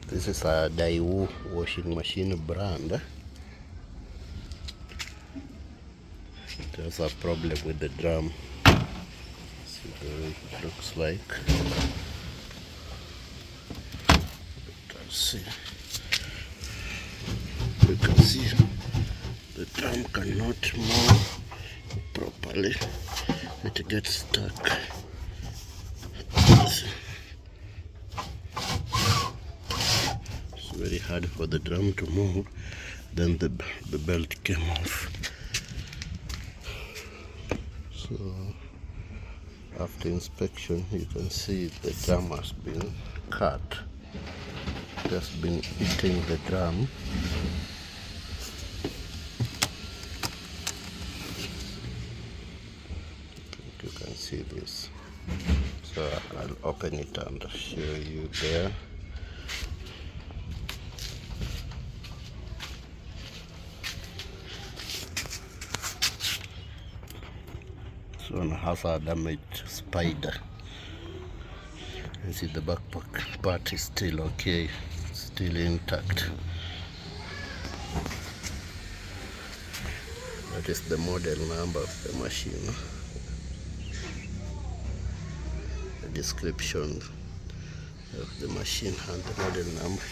This is a Daewoo washing machine brand. There's a problem with the drum. See the way it looks like. Let's see. You can see the drum cannot move properly. It gets stuck. It's very hard for the drum to move. Then the belt came off. So after inspection, you can see the drum has been cut. It has been eating the drum. You can see this. So I'll open it and show you there. This one has a damaged spider. You see the backpack part is still okay, still intact. That is the model number of the machine. The description of the machine and the model number.